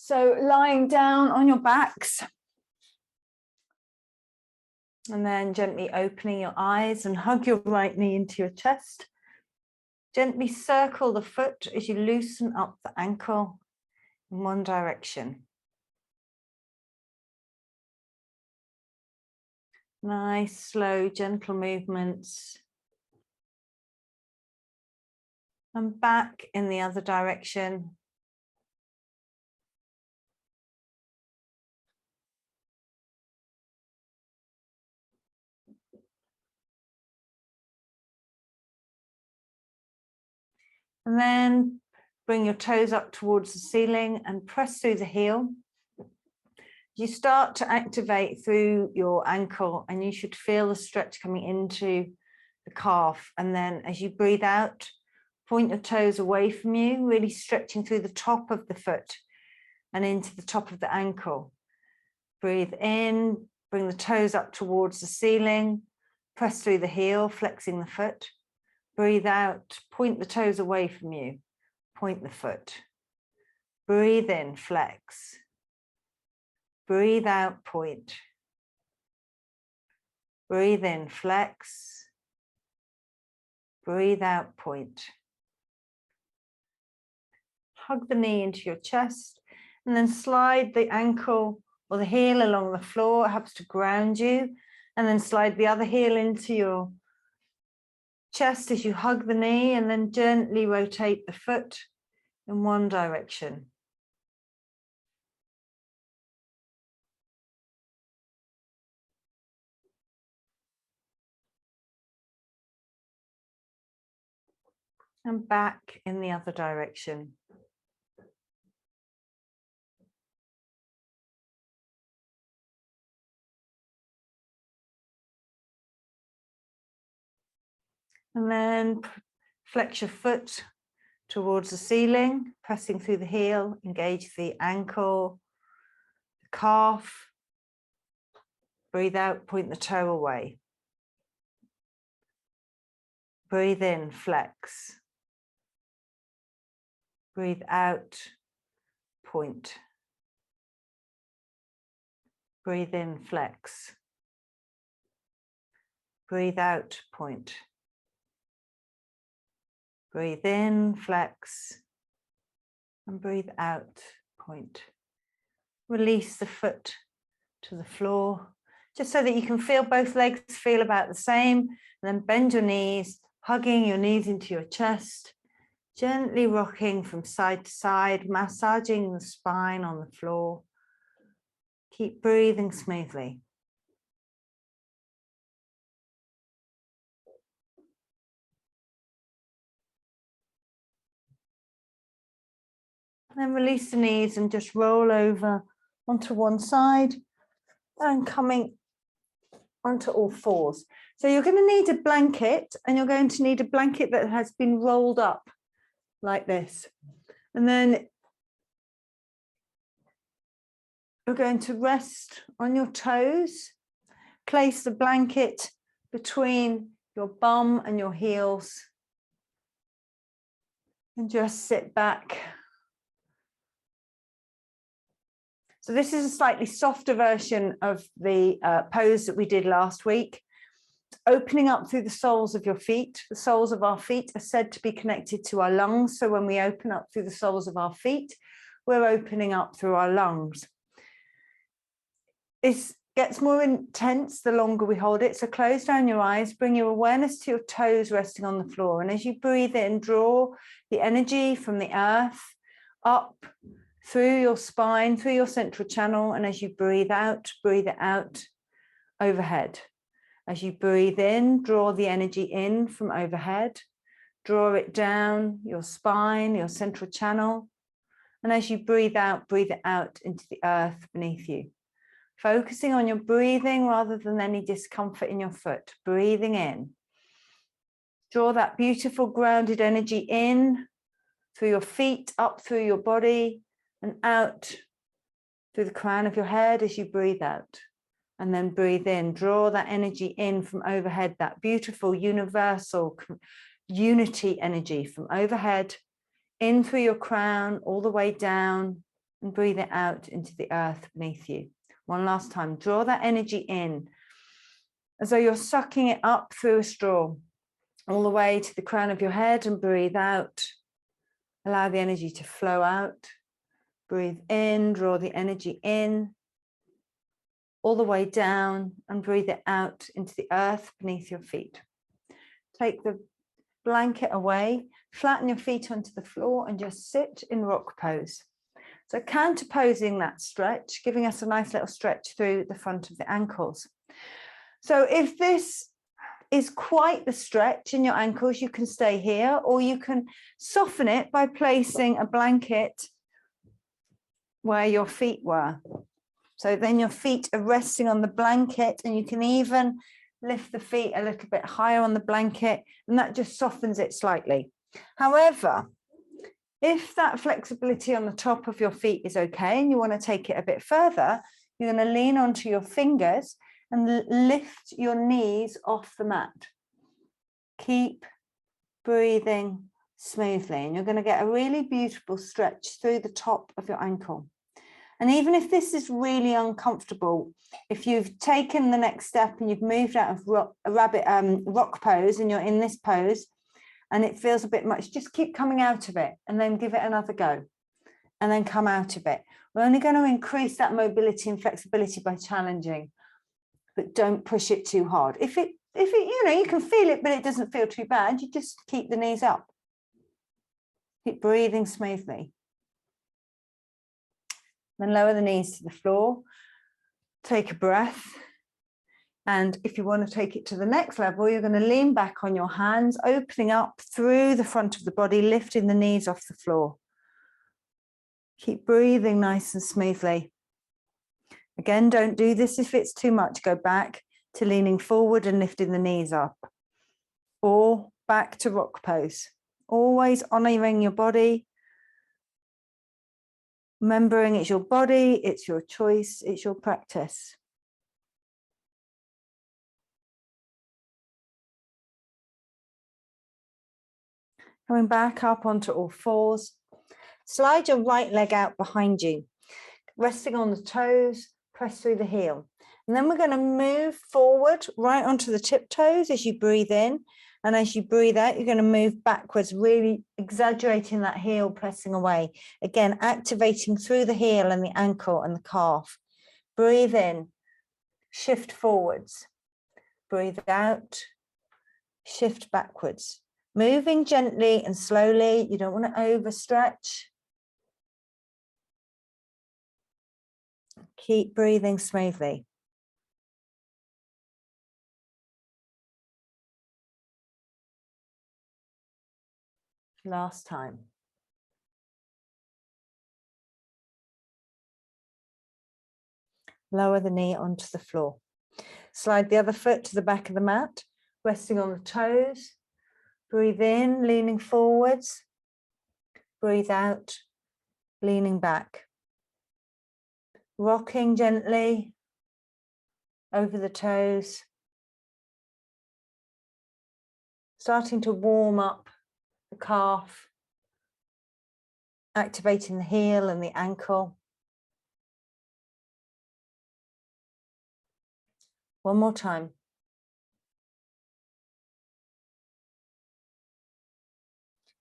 So lying down on your backs and then gently opening your eyes and hug your right knee into your chest. Gently circle the foot as you loosen up the ankle in one direction. Nice, slow, gentle movements. And back in the other direction. And then bring your toes up towards the ceiling and press through the heel. You start to activate through your ankle and you should feel the stretch coming into the calf. And then as you breathe out, point your toes away from you, really stretching through the top of the foot and into the top of the ankle. Breathe in, bring the toes up towards the ceiling, press through the heel, flexing the foot. Breathe out, point the toes away from you, point the foot. Breathe in, flex. Breathe out, point. Breathe in, flex. Breathe out, point. Hug the knee into your chest and then slide the ankle or the heel along the floor. It helps to ground you. And then slide the other heel into your chest as you hug the knee and then gently rotate the foot in one direction. And back in the other direction. And then flex your foot towards the ceiling, pressing through the heel, engage the ankle, the calf. Breathe out, point the toe away. Breathe in, flex. Breathe out, point. Breathe in, flex. Breathe out, point. Breathe in, flex. And breathe out, point. Release the foot to the floor, just so that you can feel both legs feel about the same. And then bend your knees, hugging your knees into your chest. Gently rocking from side to side, massaging the spine on the floor. Keep breathing smoothly. Then release the knees and just roll over onto one side and coming onto all fours. So you're going to need a blanket, and you're going to need a blanket that has been rolled up like this. And then you're going to rest on your toes, place the blanket between your bum and your heels, and just sit back. So this is a slightly softer version of the pose that we did last week. Opening up through the soles of your feet. The soles of our feet are said to be connected to our lungs. So when we open up through the soles of our feet, we're opening up through our lungs. This gets more intense the longer we hold it. So close down your eyes, bring your awareness to your toes resting on the floor. And as you breathe in, draw the energy from the earth up through your spine, through your central channel. And as you breathe it out overhead. As you breathe in, draw the energy in from overhead, draw it down your spine, your central channel. And as you breathe it out into the earth beneath you. Focusing on your breathing rather than any discomfort in your foot. Breathing in. Draw that beautiful grounded energy in through your feet, up through your body, and out through the crown of your head as you breathe out. And then breathe in, draw that energy in from overhead, that beautiful universal unity energy from overhead, in through your crown, all the way down and breathe it out into the earth beneath you. One last time, draw that energy in as though you're sucking it up through a straw, all the way to the crown of your head, and breathe out. Allow the energy to flow out. Breathe in, draw the energy in, all the way down, and breathe it out into the earth beneath your feet. Take the blanket away, flatten your feet onto the floor, and just sit in rock pose. So counterposing that stretch, giving us a nice little stretch through the front of the ankles. So if this is quite the stretch in your ankles, you can stay here, or you can soften it by placing a blanket where your feet were. So then your feet are resting on the blanket, and you can even lift the feet a little bit higher on the blanket, and that just softens it slightly. However, if that flexibility on the top of your feet is okay and you want to take it a bit further, you're going to lean onto your fingers and lift your knees off the mat. Keep breathing smoothly, and you're going to get a really beautiful stretch through the top of your ankle. And even if this is really uncomfortable, if you've taken the next step and you've moved out of rock pose and you're in this pose and it feels a bit much, just keep coming out of it and then give it another go and then come out of it. We're only going to increase that mobility and flexibility by challenging, but don't push it too hard. If it, you know, you can feel it, but it doesn't feel too bad, you just keep the knees up. Keep breathing smoothly. Then lower the knees to the floor, take a breath. And if you want to take it to the next level, you're going to lean back on your hands, opening up through the front of the body, lifting the knees off the floor. Keep breathing nice and smoothly. Again, don't do this if it's too much. Go back to leaning forward and lifting the knees up, or back to rock pose. Always honoring your body, remembering it's your body, it's your choice, it's your practice. Coming back up onto all fours. Slide your right leg out behind you, resting on the toes, press through the heel. And then we're going to move forward right onto the tiptoes as you breathe in. And as you breathe out, you're going to move backwards, really exaggerating that heel, pressing away. Again, activating through the heel and the ankle and the calf. Breathe in, shift forwards. Breathe out, shift backwards. Moving gently and slowly. You don't want to overstretch. Keep breathing smoothly. Last time. Lower the knee onto the floor. Slide the other foot to the back of the mat, resting on the toes. Breathe in, leaning forwards. Breathe out, leaning back. Rocking gently over the toes. Starting to warm up the calf, activating the heel and the ankle. One more time.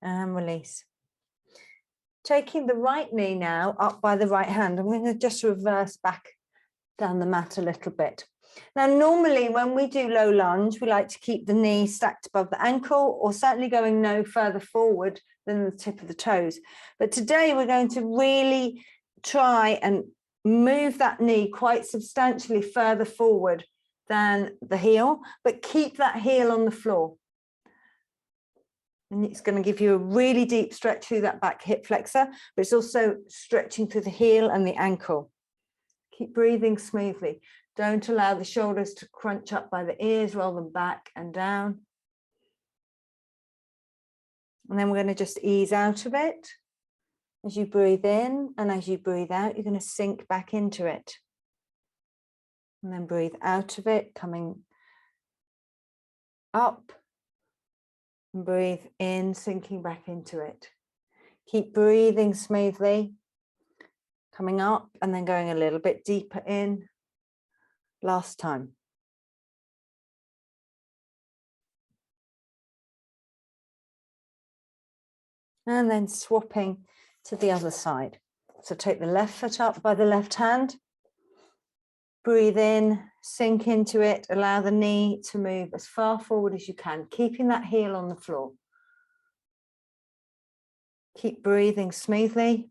And release. Taking the right knee now up by the right hand. I'm going to just reverse back down the mat a little bit. Now, normally when we do low lunge, we like to keep the knee stacked above the ankle, or certainly going no further forward than the tip of the toes. But today we're going to really try and move that knee quite substantially further forward than the heel, but keep that heel on the floor. And it's going to give you a really deep stretch through that back hip flexor, but it's also stretching through the heel and the ankle. Keep breathing smoothly. Don't allow the shoulders to crunch up by the ears, roll them back and down. And then we're going to just ease out of it. As you breathe in and as you breathe out, you're going to sink back into it. And then breathe out of it, coming up. And breathe in, sinking back into it. Keep breathing smoothly. Coming up and then going a little bit deeper in. Last time. And then swapping to the other side. So take the left foot up by the left hand. Breathe in, sink into it, allow the knee to move as far forward as you can, keeping that heel on the floor. Keep breathing smoothly.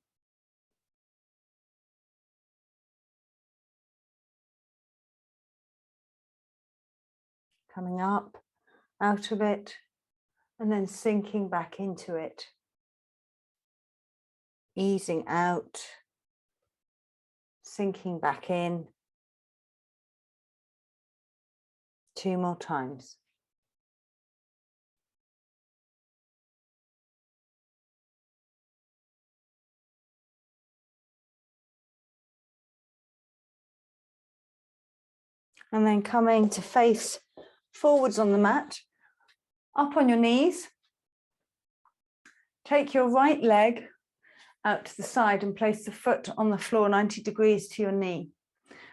Coming up, out of it, and then sinking back into it. Easing out, sinking back in. 2 more times. And then coming to face forwards on the mat, up on your knees. Take your right leg out to the side and place the foot on the floor 90 degrees to your knee.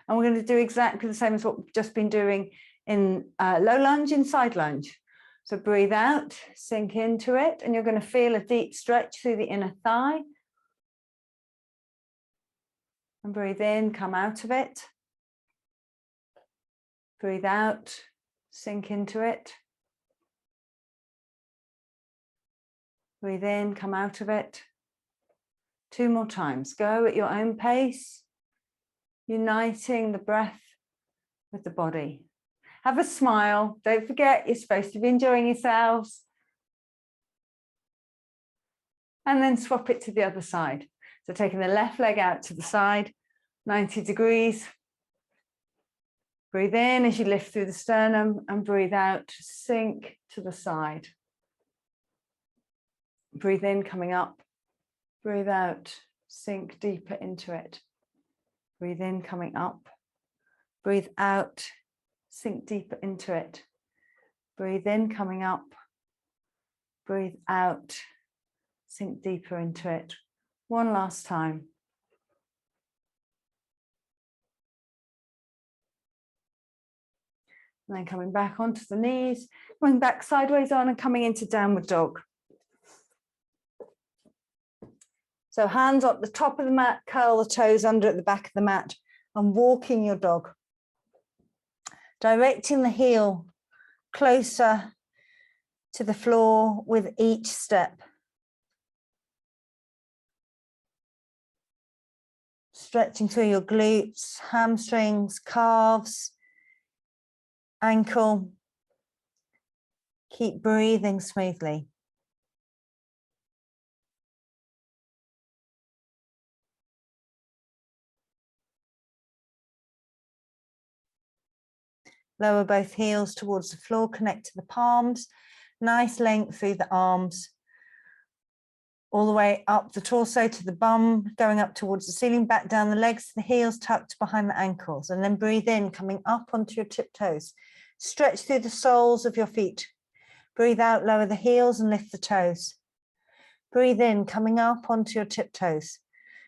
And we're going to do exactly the same as what we've just been doing in low lunge and side lunge. So breathe out, sink into it, and you're going to feel a deep stretch through the inner thigh. And breathe in, come out of it. Breathe out, sink into it. Breathe in, come out of it. 2 more times. Go at your own pace, uniting the breath with the body. Have a smile. Don't forget, you're supposed to be enjoying yourselves. And then swap it to the other side. So taking the left leg out to the side, 90 degrees. Breathe in as you lift through the sternum and breathe out, sink to the side. Breathe in, coming up. Breathe out, sink deeper into it. Breathe in, coming up. Breathe out, sink deeper into it. Breathe in, coming up. Breathe out, sink deeper into it. One last time. And then coming back onto the knees, going back sideways on and coming into downward dog. So hands up the top of the mat, curl the toes under at the back of the mat and walking your dog. Directing the heel closer to the floor with each step. Stretching through your glutes, hamstrings, calves, ankle. Keep breathing smoothly. Lower both heels towards the floor, connect to the palms. Nice length through the arms. All the way up the torso to the bum, going up towards the ceiling, back down the legs, the heels tucked behind the ankles. And then breathe in, coming up onto your tiptoes. Stretch through the soles of your feet. Breathe out, lower the heels and lift the toes. Breathe in, coming up onto your tiptoes.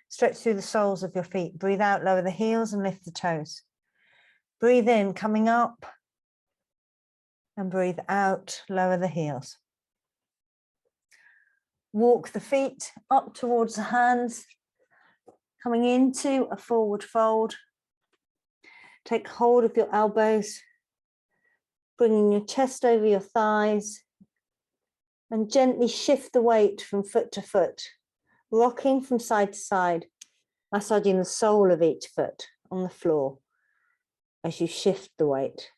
Stretch through the soles of your feet. Breathe out, lower the heels and lift the toes. Breathe in, coming up. And breathe out, lower the heels. Walk the feet up towards the hands, coming into a forward fold. Take hold of your elbows, bringing your chest over your thighs, and gently shift the weight from foot to foot, rocking from side to side, massaging the sole of each foot on the floor as you shift the weight.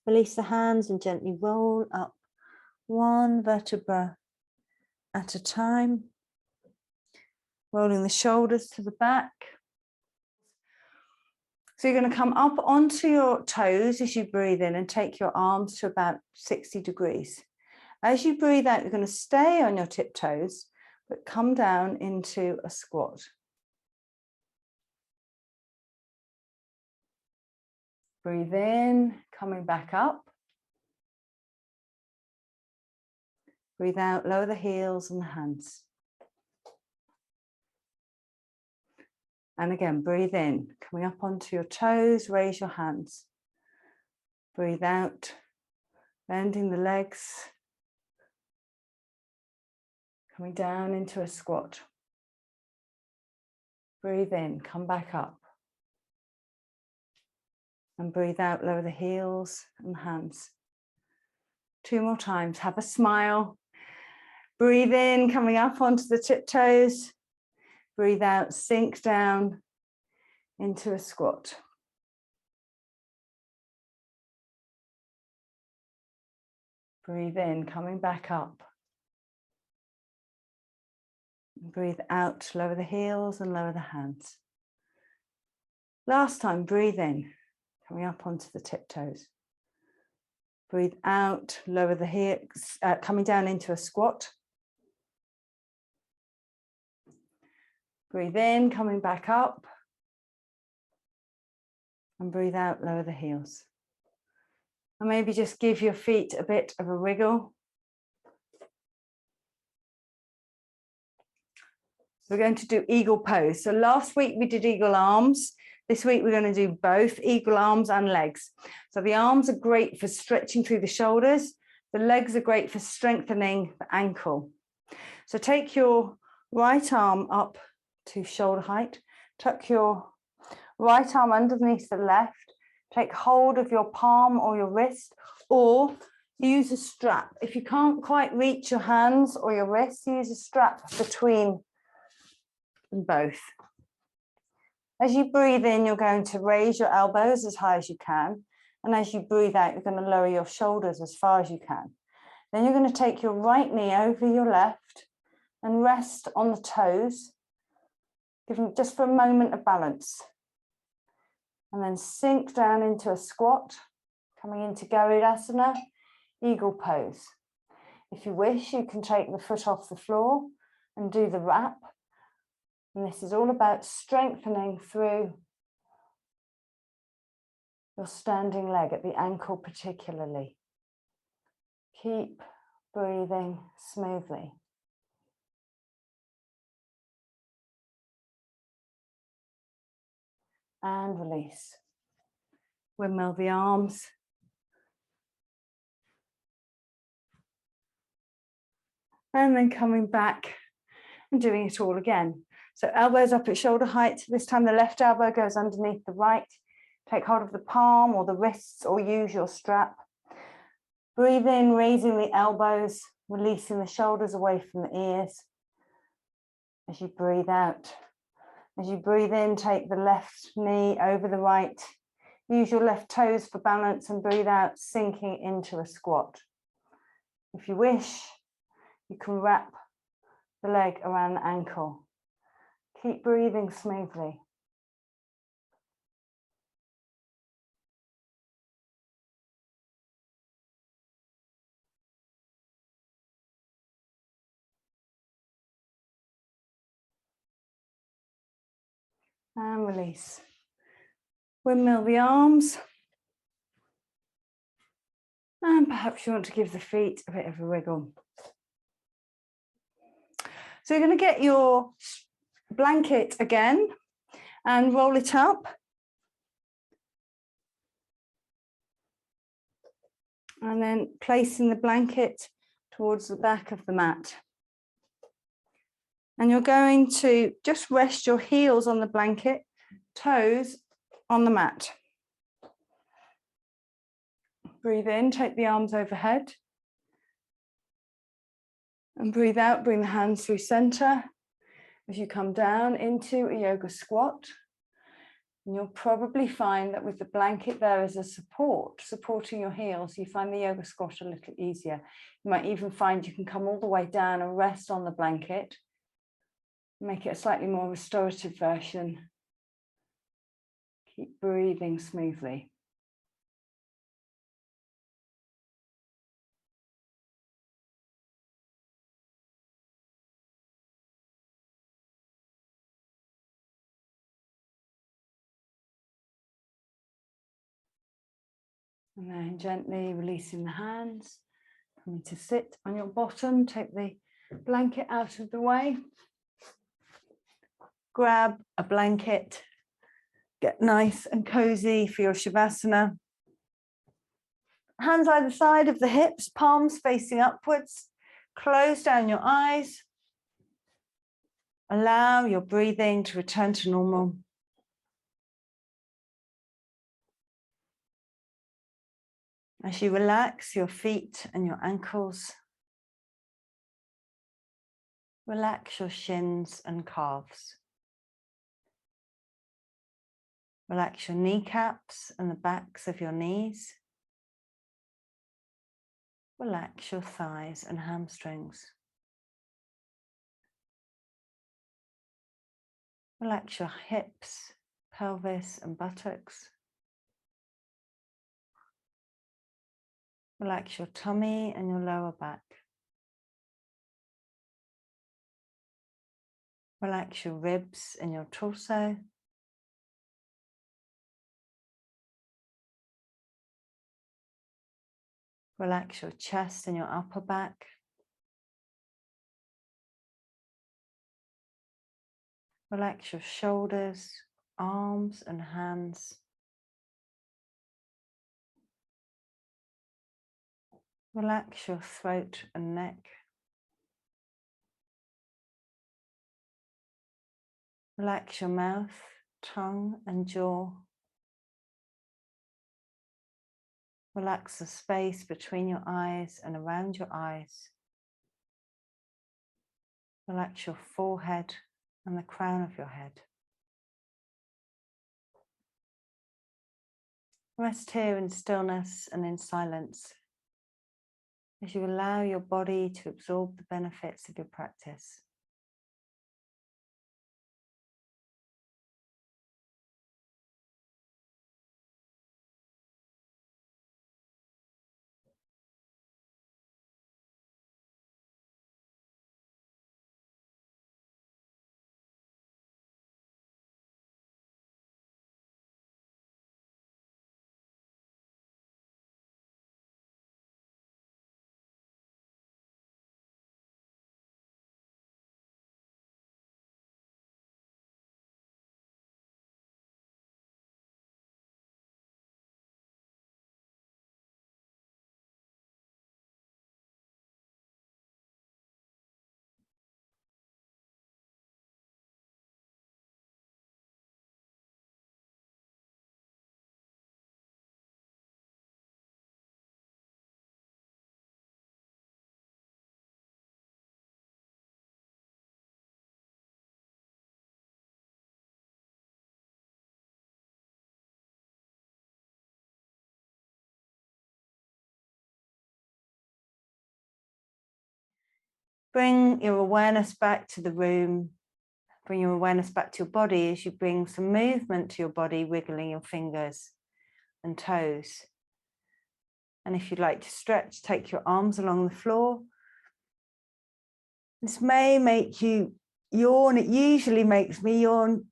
Release the hands and gently roll up one vertebra at a time. Rolling the shoulders to the back. So you're going to come up onto your toes as you breathe in and take your arms to about 60 degrees. As you breathe out, you're going to stay on your tiptoes, but come down into a squat. Breathe in, coming back up. Breathe out, lower the heels and the hands. And again, breathe in, coming up onto your toes, raise your hands. Breathe out, bending the legs, coming down into a squat. Breathe in, come back up. And breathe out, lower the heels and the hands. 2 more times, have a smile. Breathe in, coming up onto the tiptoes. Breathe out, sink down into a squat. Breathe in, coming back up. Breathe out, lower the heels and lower the hands. Last time, breathe in, coming up onto the tiptoes. Breathe out, lower the hips, coming down into a squat. Breathe in, coming back up. And breathe out, lower the heels. And maybe just give your feet a bit of a wriggle. We're going to do eagle pose. So last week we did eagle arms. This week we're going to do both eagle arms and legs. So the arms are great for stretching through the shoulders. The legs are great for strengthening the ankle. So take your right arm up to shoulder height. Tuck your right arm underneath the left. Take hold of your palm or your wrist, or use a strap. If you can't quite reach your hands or your wrists, use a strap between them both. As you breathe in, you're going to raise your elbows as high as you can. And as you breathe out, you're going to lower your shoulders as far as you can. Then you're going to take your right knee over your left and rest on the toes, giving just for a moment of balance. And then sink down into a squat, coming into Garudasana, eagle pose. If you wish, you can take the foot off the floor and do the wrap. And this is all about strengthening through your standing leg at the ankle particularly. Keep breathing smoothly. And release. Windmill the arms. And then coming back and doing it all again. So elbows up at shoulder height. This time the left elbow goes underneath the right. Take hold of the palm or the wrists or use your strap. Breathe in, raising the elbows, releasing the shoulders away from the ears. As you breathe out. As you breathe in, take the left knee over the right. Use your left toes for balance and breathe out, sinking into a squat. If you wish, you can wrap the leg around the ankle. Keep breathing smoothly. And release. Windmill the arms. And perhaps you want to give the feet a bit of a wriggle. So you're going to get your blanket again and roll it up. And then placing the blanket towards the back of the mat. And you're going to just rest your heels on the blanket, toes on the mat. Breathe in, take the arms overhead. And breathe out, bring the hands through center. As you come down into a yoga squat, and you'll probably find that with the blanket there as a support, supporting your heels, you find the yoga squat a little easier. You might even find you can come all the way down and rest on the blanket. Make it a slightly more restorative version. Keep breathing smoothly. And then gently releasing the hands, Coming to sit on your bottom, take the blanket out of the way. Grab a blanket, get nice and cozy for your Shavasana. Hands either side of the hips, palms facing upwards. Close down your eyes. Allow your breathing to return to normal. As you relax your feet and your ankles, relax your shins and calves. Relax your kneecaps and the backs of your knees. Relax your thighs and hamstrings. Relax your hips, pelvis and buttocks. Relax your tummy and your lower back. Relax your ribs and your torso. Relax your chest and your upper back. Relax your shoulders, arms and hands. Relax your throat and neck. Relax your mouth, tongue and jaw. Relax the space between your eyes and around your eyes. Relax your forehead and the crown of your head. Rest here in stillness and in silence as you allow your body to absorb the benefits of your practice. Bring your awareness back to the room. Bring your awareness back to your body as you bring some movement to your body, wiggling your fingers and toes. And if you'd like to stretch, take your arms along the floor. This may make you yawn. It usually makes me yawn.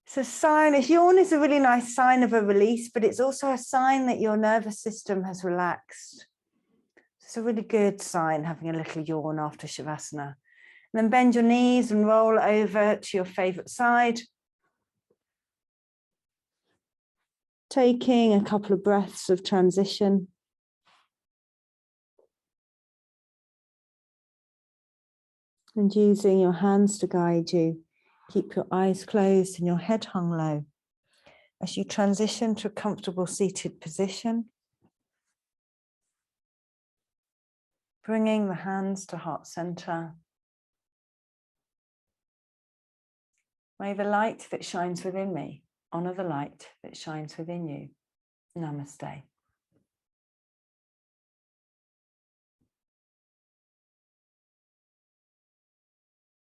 It's a sign. Yawn is a really nice sign of a release, but it's also a sign that your nervous system has relaxed. It's a really good sign, having a little yawn after Shavasana. And then bend your knees and roll over to your favorite side. Taking a couple of breaths of transition. And using your hands to guide you. Keep your eyes closed and your head hung low. As you transition to a comfortable seated position, bringing the hands to heart center. May the light that shines within me honor the light that shines within you. Namaste.